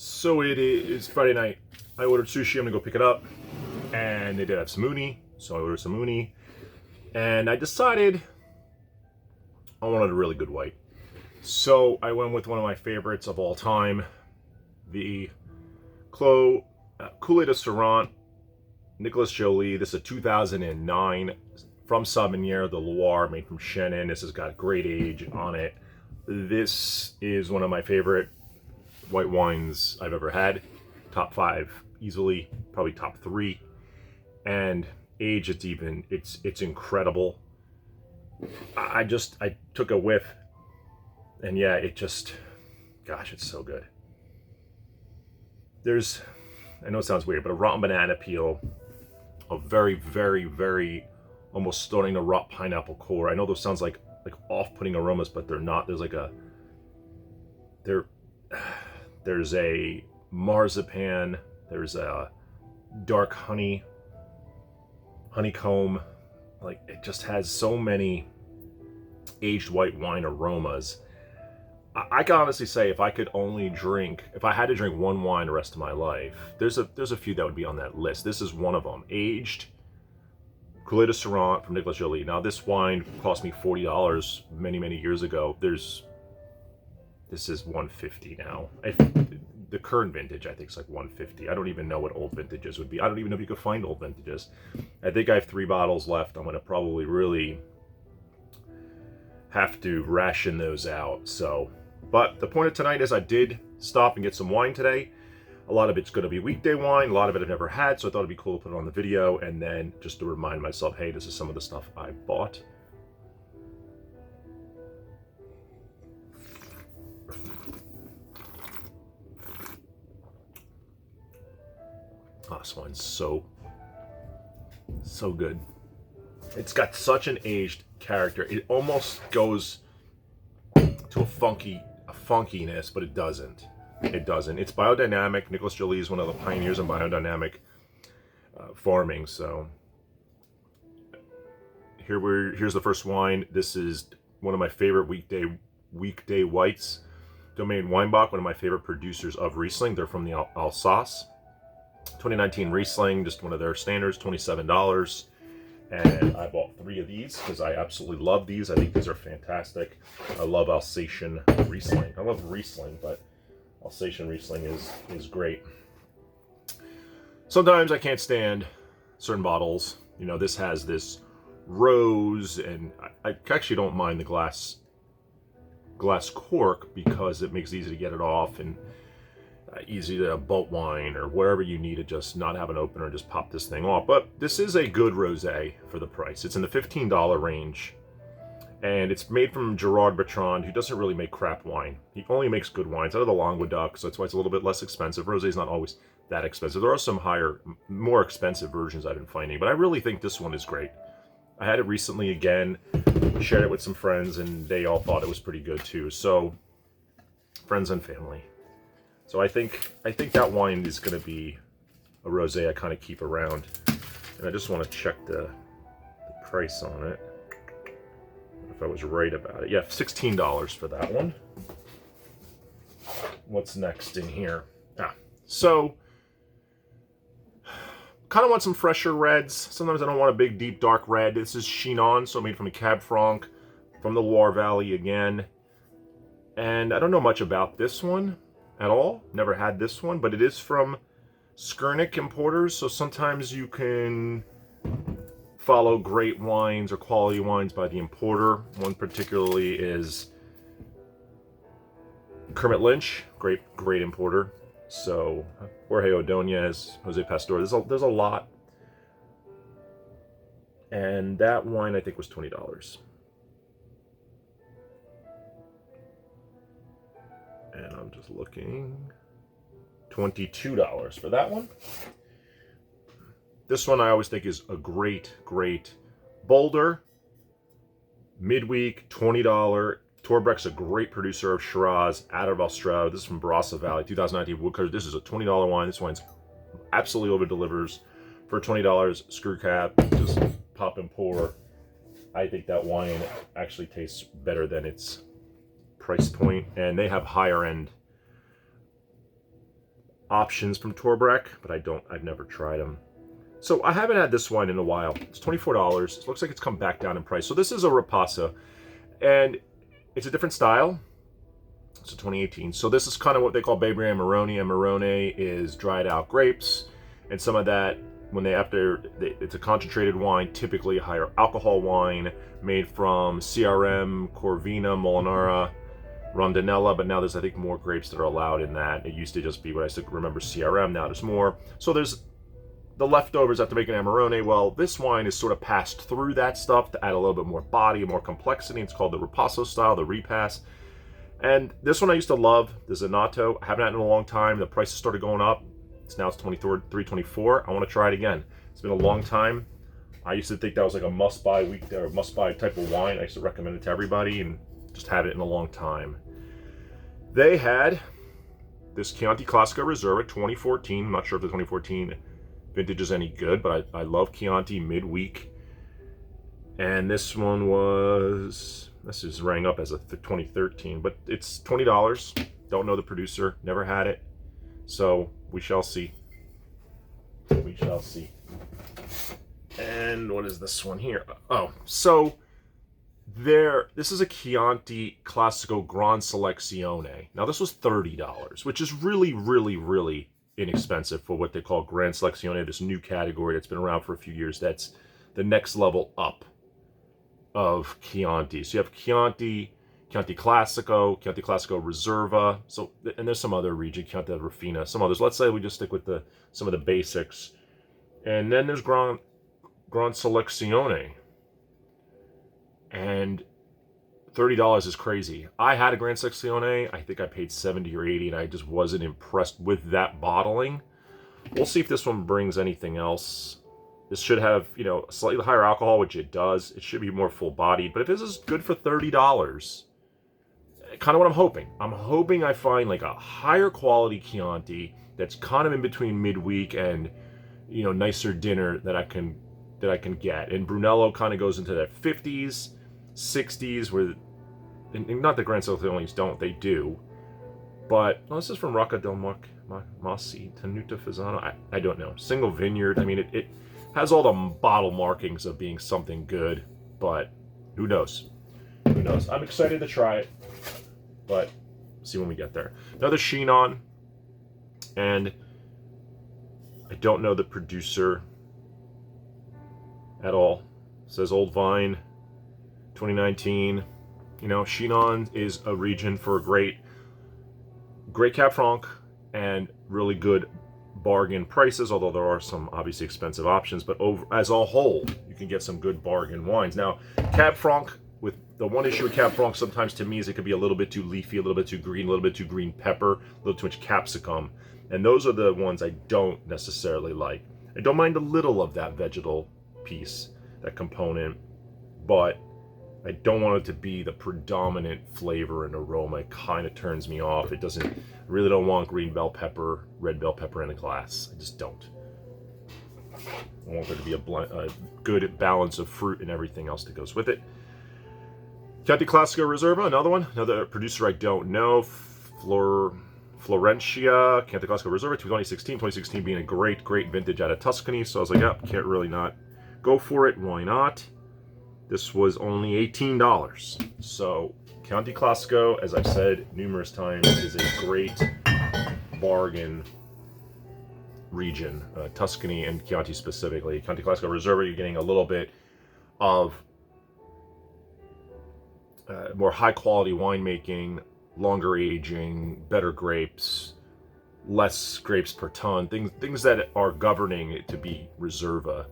So it is Friday night. I ordered sushi. I'm gonna go pick it up, and they did have some uni, so I ordered some uni, and I decided I wanted a really good white. So I went with one of my favorites of all time, the Coulee de Serrant, Nicolas Jolie. This is a 2009 from Savennières de Loire, made from Chenin. This has got great age on it. This is one of my favorite white wines I've ever had. Top 5 easily, probably top 3. And age, it's incredible. I took a whiff, and yeah, gosh, it's so good. There's, I know it sounds weird, but a rotten banana peel, a very, very, very almost starting to rot pineapple core. I know those sounds like off-putting aromas, but they're not. There's a marzipan, there's a dark honeycomb. Like, it just has so many aged white wine aromas. I can honestly say if I had to drink one wine the rest of my life, there's a few that would be on that list. This is one of them. Aged Coulee de Serrant from Nicolas Jolie. Now, this wine cost me $40 many years ago. This is $150 now. The current vintage, I think, is like $150. I don't even know what old vintages would be. I don't even know if you could find old vintages. I think I have 3 bottles left. I'm going to probably really have to ration those out. So, but the point of tonight is I did stop and get some wine today. A lot of it's going to be Weekday wine. A lot of it I've never had, so I thought it'd be cool to put it on the video, and then just to remind myself, hey, this is some of the stuff I bought. Oh, this wine's so good. It's got such an aged character. It almost goes to a funkiness, but it doesn't. It doesn't. It's biodynamic. Nicolas Jolie is one of the pioneers in biodynamic farming. So here's the first wine. This is one of my favorite weekday whites. Domaine Weinbach, one of my favorite producers of Riesling. They're from the Alsace. 2019 Riesling, just one of their standards, $27. And I bought 3 of these because I absolutely love these. I think these are fantastic. I love Alsatian Riesling. I love Riesling, but Alsatian Riesling is great. Sometimes I can't stand certain bottles. You know, this has this rose, and I actually don't mind the glass cork because it makes it easy to get it off, and easy to boat wine or wherever you need to just not have an opener and just pop this thing off. But this is a good rosé for the price. It's in the $15 range, and it's made from Gerard Bertrand, who doesn't really make crap wine. He only makes good wines out of the Languedoc, so that's why it's a little bit less expensive. Rosé is not always that expensive. There are some more expensive versions I've been finding, but I really think this one is great. I had it recently again, shared it with some friends, and they all thought it was pretty good too. So, friends and family. So I think that wine is going to be a rosé I kind of keep around, and I just want to check the price on it, if I was right about it. Yeah, $16 for that one. What's next in here? So kind of want some fresher reds. Sometimes I don't want a big, deep, dark red. This is Chinon, so made from a Cab Franc from the Loire Valley again, and I don't know much about this one at all. Never had this one, but it is from Skurnik Importers, so sometimes you can follow great wines or quality wines by the importer. One particularly is Kermit Lynch, great importer. So Jorge Ordonez, Jose Pastor, there's a lot. And that wine I think was $20. And I'm just looking, $22 for that one. This one I always think is a great Boulder, midweek, $20. Torbreck's a great producer of Shiraz out of Australia. This is from Barossa Valley, 2019 Woodcutter. This is a $20 wine. This wine's absolutely over-delivers for $20. Screw cap, just pop and pour. I think that wine actually tastes better than its price point, and they have higher end options from Torbreck, but I've never tried them. So I haven't had this wine in a while. It's $24. It looks like it's come back down in price. So this is a Ripasso, and it's a different style. It's a 2018. So this is kind of what they call Baby Amarone. Amarone is dried out grapes, and some of that, it's a concentrated wine, typically a higher alcohol wine made from CRM, Corvina, Molinara, Rondinella, but now there's, I think, more grapes that are allowed in that. It used to just be what I still remember CRM, now there's more. So there's the leftovers after making Amarone. Well, this wine is sort of passed through that stuff to add a little bit more body, more complexity. It's called the Ripasso style, the repass. And this one I used to love, the Zanato. I haven't had it in a long time. The prices started going up. It's $23, $24. I want to try it again. It's been a long time. I used to think that was like a must-buy weekday or must-buy type of wine. I used to recommend it to everybody and just had it in a long time. They had this Chianti Classico Reserva 2014. I'm not sure if the 2014 vintage is any good, but I love Chianti midweek. And this is rang up as a 2013, but it's $20. Don't know the producer, never had it. So we shall see. We shall see. And what is this one here? Oh, so this is a Chianti Classico Gran Selezione. Now this was $30, which is really, really, really inexpensive for what they call Gran Selezione, this new category that's been around for a few years. That's the next level up of Chianti. So you have Chianti Classico, Chianti Classico Reserva. So, and there's some other region, Chianti Rafina, some others. Let's say we just stick with some of the basics. And then there's Gran Selezione. And $30 is crazy. I had a Gran Selezione. I think I paid $70 or $80, and I just wasn't impressed with that bottling. We'll see if this one brings anything else. This should have, a slightly higher alcohol, which it does. It should be more full-bodied. But if this is good for $30, kind of what I'm hoping. I'm hoping I find like a higher quality Chianti that's kind of in between midweek and, nicer dinner that I can get. And Brunello kind of goes into that 50s, 60s, where, and not that Gran Seleziones don't, they do. But this is from Rocca del Masi, Tenuta Fasano. I don't know. Single vineyard. I mean, it has all the bottle markings of being something good, but who knows? Who knows? I'm excited to try it, but see when we get there. Another Chinon, and I don't know the producer at all. It says Old Vine, 2019. Chinon is a region for great Cab Franc and really good bargain prices, although there are some obviously expensive options, but as a whole, you can get some good bargain wines. Now, Cab Franc, with the one issue with Cab Franc sometimes to me is it could be a little bit too leafy, a little bit too green, a little bit too green pepper, a little too much capsicum, and those are the ones I don't necessarily like. I don't mind a little of that vegetal piece, that component, but I don't want it to be the predominant flavor and aroma. It kind of turns me off. It doesn't, I really don't want green bell pepper, red bell pepper in a glass. I just don't. I want there to be a good balance of fruit and everything else that goes with it. Chianti Classico Reserva, another producer I don't know. Florentia, Chianti Classico Reserva, 2016 being a great vintage out of Tuscany. So I was like, yeah, can't really not go for it. Why not? This was only $18. So Chianti Classico, as I've said numerous times, is a great bargain region. Tuscany and Chianti specifically. Chianti Classico Reserva, you're getting a little bit of more high quality winemaking, longer aging, better grapes, less grapes per ton, things that are governing it to be Reserva.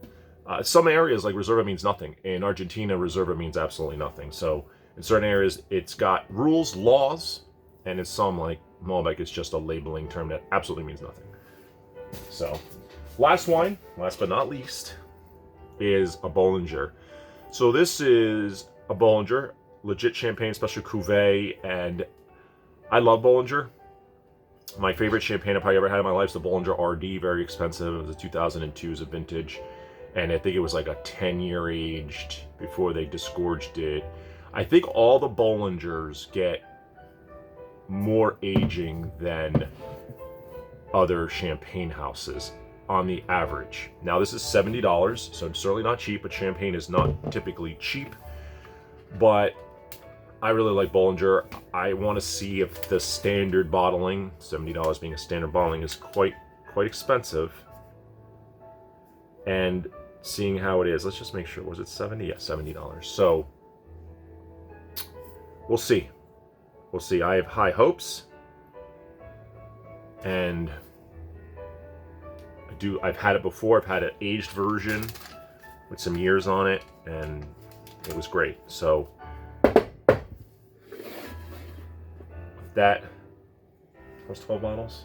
Some areas like Reserva means nothing. In Argentina, Reserva means absolutely nothing. So in certain areas, it's got rules, laws, and in some like Malbec, it's just a labeling term that absolutely means nothing. So last wine, last but not least, is a Bollinger. So this is a Bollinger, legit champagne special cuvee, and I love Bollinger. My favorite champagne I've probably ever had in my life is the Bollinger RD, very expensive. It was a 2002 as a vintage. And I think it was like a 10-year aged before they disgorged it. I think all the Bollingers get more aging than other champagne houses on the average. Now this is $70, so it's certainly not cheap, but champagne is not typically cheap. But I really like Bollinger. I want to see if the standard bottling, $70 being a standard bottling, is quite expensive. And seeing how it is, let's just make sure, was it 70? Yeah, $70. So we'll see. We'll see. I have high hopes. And I've had it before. I've had an aged version with some years on it, and it was great. So that was 12 bottles.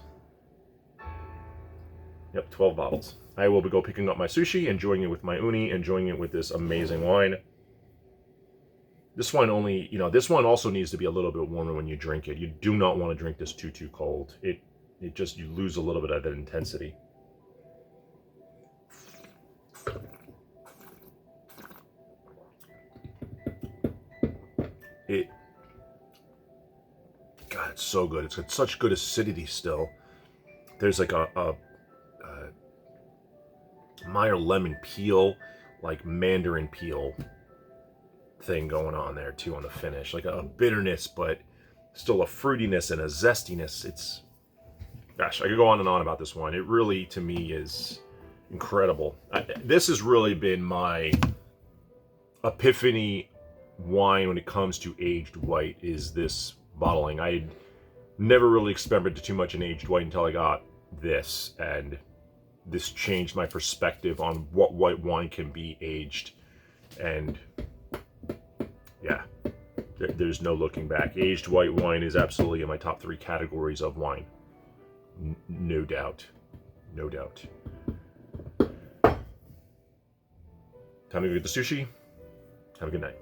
Yep, 12 bottles. I will go picking up my sushi, enjoying it with my uni, enjoying it with this amazing wine. This wine only, this one also needs to be a little bit warmer when you drink it. You do not want to drink this too cold. It just, you lose a little bit of that intensity. God, it's so good. It's got such good acidity still. There's like a Meyer lemon peel, like mandarin peel thing going on there too on the finish. Like a bitterness, but still a fruitiness and a zestiness. It's, gosh, I could go on and on about this wine. It really, to me, is incredible. This has really been my epiphany wine when it comes to aged white, is this bottling. I had never really experimented too much in aged white until I got this, and this changed my perspective on what white wine can be aged. And yeah, there's no looking back. Aged white wine is absolutely in my top 3 categories of wine. No doubt. No doubt. Time to go get the sushi. Have a good night.